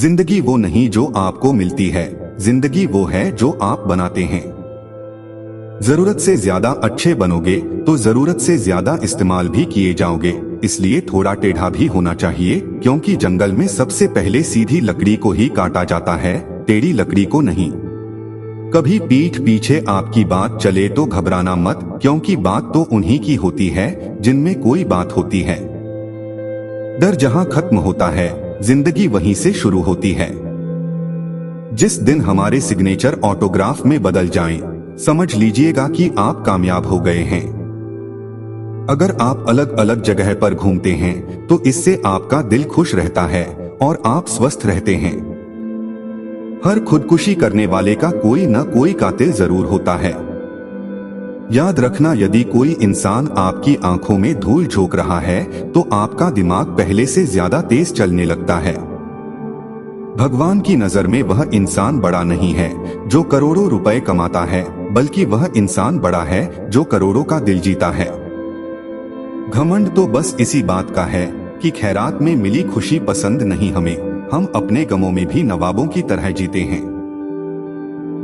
जिंदगी वो नहीं जो आपको मिलती है, जिंदगी वो है जो आप बनाते हैं। जरूरत से ज्यादा अच्छे बनोगे तो जरूरत से ज्यादा इस्तेमाल भी किए जाओगे, इसलिए थोड़ा टेढ़ा भी होना चाहिए, क्योंकि जंगल में सबसे पहले सीधी लकड़ी को ही काटा जाता है, टेढ़ी लकड़ी को नहीं। कभी पीठ पीछे आपकी बात चले तो घबराना मत, क्योंकि बात तो उन्हीं की होती है जिनमें कोई बात होती है। डर जहां खत्म होता है, जिंदगी वहीं से शुरू होती है। जिस दिन हमारे सिग्नेचर ऑटोग्राफ में बदल जाएं, समझ लीजिएगा कि आप कामयाब हो गए हैं। अगर आप अलग अलग जगह पर घूमते हैं तो इससे आपका दिल खुश रहता है और आप स्वस्थ रहते हैं। हर खुदकुशी करने वाले का कोई न कोई कातिल जरूर होता है। याद रखना, यदि कोई इंसान आपकी आंखों में धूल झोंक रहा है तो आपका दिमाग पहले से ज्यादा तेज चलने लगता है। भगवान की नजर में वह इंसान बड़ा नहीं है जो करोड़ों रुपए कमाता है, बल्कि वह इंसान बड़ा है जो करोड़ों का दिल जीता है। घमंड तो बस इसी बात का है कि खैरात में मिली खुशी पसंद नहीं हमें, हम अपने गमों में भी नवाबों की तरह जीते हैं।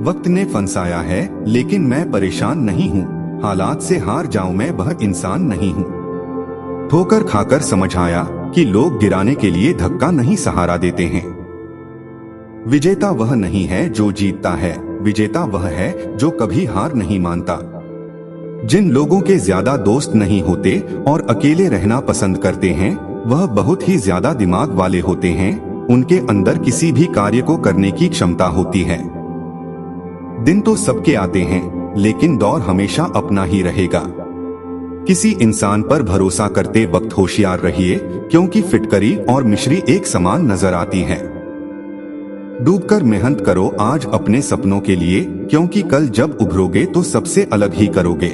वक्त ने फंसाया है लेकिन मैं परेशान नहीं हूँ, हालात से हार जाऊं मैं वह इंसान नहीं हूँ। ठोकर खाकर समझ आया कि लोग गिराने के लिए धक्का नहीं सहारा देते हैं। विजेता वह नहीं है जो जीतता है, विजेता वह है जो कभी हार नहीं मानता। जिन लोगों के ज्यादा दोस्त नहीं होते और अकेले रहना पसंद करते हैं, वह बहुत ही ज्यादा दिमाग वाले होते हैं। उनके अंदर किसी भी कार्य को करने की क्षमता होती है। दिन तो सबके आते हैं, लेकिन दौर हमेशा अपना ही रहेगा। किसी इंसान पर भरोसा करते वक्त होशियार रहिए, क्योंकि फिटकरी और मिश्री एक समान नजर आती है। डूबकर मेहनत करो आज अपने सपनों के लिए, क्योंकि कल जब उभरोगे तो सबसे अलग ही करोगे।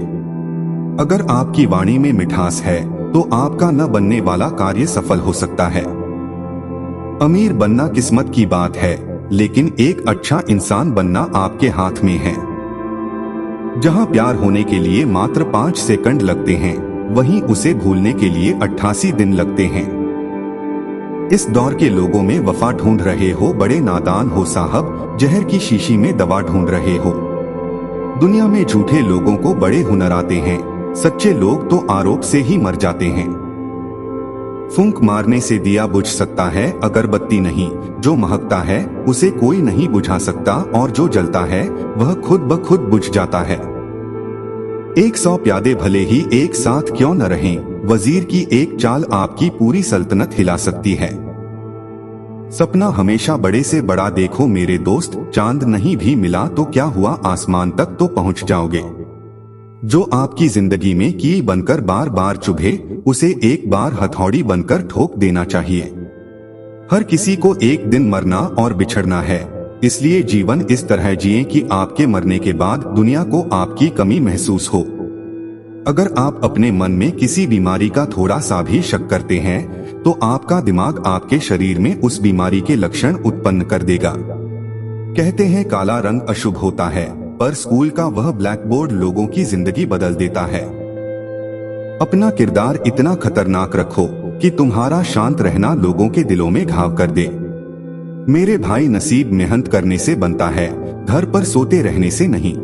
अगर आपकी वाणी में मिठास है तो आपका न बनने वाला कार्य सफल हो सकता है। अमीर बनना किस्मत की बात है, लेकिन एक अच्छा इंसान बनना आपके हाथ में है। जहां प्यार होने के लिए मात्र 5 सेकंड लगते हैं, वहीं उसे भूलने के लिए 88 दिन लगते हैं। इस दौर के लोगों में वफा ढूंढ रहे हो, बड़े नादान हो साहब, जहर की शीशी में दवा ढूंढ रहे हो। दुनिया में झूठे लोगों को बड़े हुनर आते हैं, सच्चे लोग तो आरोप से ही मर जाते हैं। फूंक मारने से दिया बुझ सकता है, अगरबत्ती नहीं। जो महकता है उसे कोई नहीं बुझा सकता, और जो जलता है वह खुद ब खुद बुझ जाता है। 100 प्यादे भले ही एक साथ क्यों न रहें, वजीर की एक चाल आपकी पूरी सल्तनत हिला सकती है। सपना हमेशा बड़े से बड़ा देखो मेरे दोस्त, चांद नहीं भी मिला तो क्या हुआ, आसमान तक तो पहुंच जाओगे। जो आपकी जिंदगी में कील बनकर बार बार चुभे, उसे एक बार हथौड़ी बनकर ठोक देना चाहिए। हर किसी को एक दिन मरना और बिछड़ना है, इसलिए जीवन इस तरह जिएं कि आपके मरने के बाद दुनिया को आपकी कमी महसूस हो। अगर आप अपने मन में किसी बीमारी का थोड़ा सा भी शक करते हैं तो आपका दिमाग आपके शरीर में उस बीमारी के लक्षण उत्पन्न कर देगा। कहते हैं काला रंग अशुभ होता है, पर स्कूल का वह ब्लैक बोर्ड लोगों की जिंदगी बदल देता है। अपना किरदार इतना खतरनाक रखो कि तुम्हारा शांत रहना लोगों के दिलों में घाव कर दे। मेरे भाई, नसीब मेहनत करने से बनता है, घर पर सोते रहने से नहीं।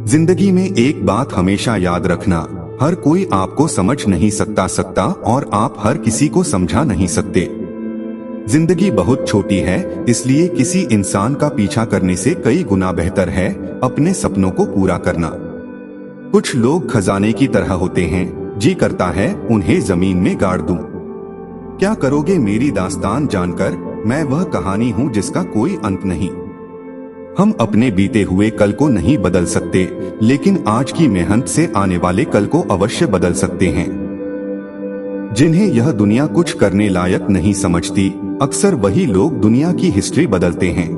जिंदगी में एक बात हमेशा याद रखना, हर कोई आपको समझ नहीं सकता और आप हर किसी को समझा नहीं सकते। जिंदगी बहुत छोटी है, इसलिए किसी इंसान का पीछा करने से कई गुना बेहतर है अपने सपनों को पूरा करना। कुछ लोग खजाने की तरह होते हैं, जी करता है उन्हें जमीन में गाड़ दूं। क्या करोगे मेरी दास्तान जानकर, मैं वह कहानी हूं जिसका कोई अंत नहीं। हम अपने बीते हुए कल को नहीं बदल सकते, लेकिन आज की मेहनत से आने वाले कल को अवश्य बदल सकते हैं। जिन्हें यह दुनिया कुछ करने लायक नहीं समझती, अक्सर वही लोग दुनिया की हिस्ट्री बदलते हैं।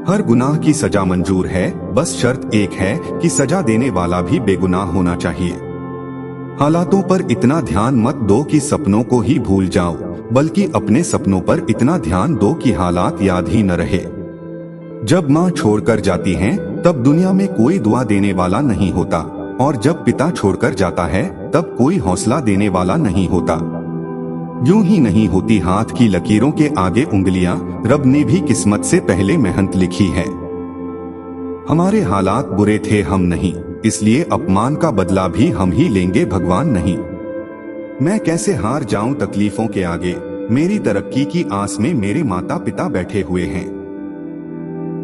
हर गुनाह की सजा मंजूर है, बस शर्त एक है कि सजा देने वाला भी बेगुनाह होना चाहिए। हालातों पर इतना ध्यान मत दो कि सपनों को ही भूल जाओ, बल्कि अपने सपनों पर इतना ध्यान दो कि हालात याद ही न रहे। जब माँ छोड़कर जाती हैं, तब दुनिया में कोई दुआ देने वाला नहीं होता, और जब पिता छोड़कर जाता है तब कोई हौसला देने वाला नहीं होता। यूं ही नहीं होती हाथ की लकीरों के आगे उंगलियां, रब ने भी किस्मत से पहले मेहनत लिखी है। हमारे हालात बुरे थे, हम नहीं, इसलिए अपमान का बदला भी हम ही लेंगे, भगवान नहीं। मैं कैसे हार जाऊं तकलीफों के आगे, मेरी तरक्की की आस में मेरे माता पिता बैठे हुए हैं।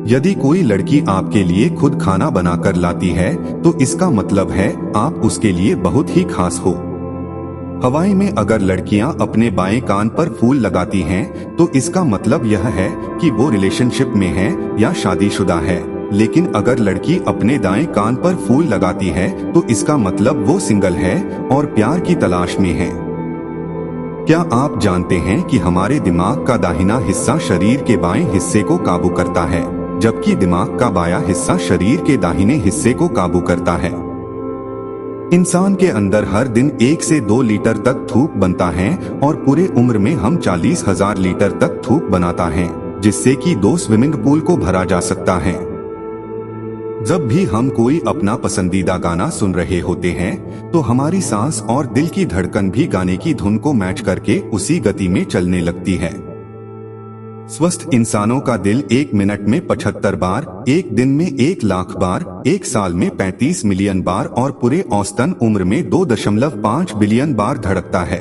यदि कोई लड़की आपके लिए खुद खाना बनाकर लाती है तो इसका मतलब है आप उसके लिए बहुत ही खास हो। हवाई में अगर लड़कियां अपने बाएं कान पर फूल लगाती हैं तो इसका मतलब यह है कि वो रिलेशनशिप में है या शादीशुदा है, लेकिन अगर लड़की अपने दाएं कान पर फूल लगाती है तो इसका मतलब वो सिंगल है और प्यार की तलाश में है। क्या आप जानते हैं कि हमारे दिमाग का दाहिना हिस्सा शरीर के बाएं हिस्से को काबू करता है, जबकि दिमाग का बायां हिस्सा शरीर के दाहिने हिस्से को काबू करता है। इंसान के अंदर हर दिन 1 से 2 लीटर तक थूक बनता है और पूरे उम्र में हम 40,000 लीटर तक थूक बनाता है, जिससे कि 2 स्विमिंग पूल को भरा जा सकता है। जब भी हम कोई अपना पसंदीदा गाना सुन रहे होते हैं तो हमारी सांस और दिल की धड़कन भी गाने की धुन को मैच करके उसी गति में चलने लगती है। स्वस्थ इंसानों का दिल 1 मिनट में 75 बार, 1 दिन में 1 लाख बार, 1 साल में 35 मिलियन बार और पूरे औसतन उम्र में 2.5 बिलियन बार धड़कता है।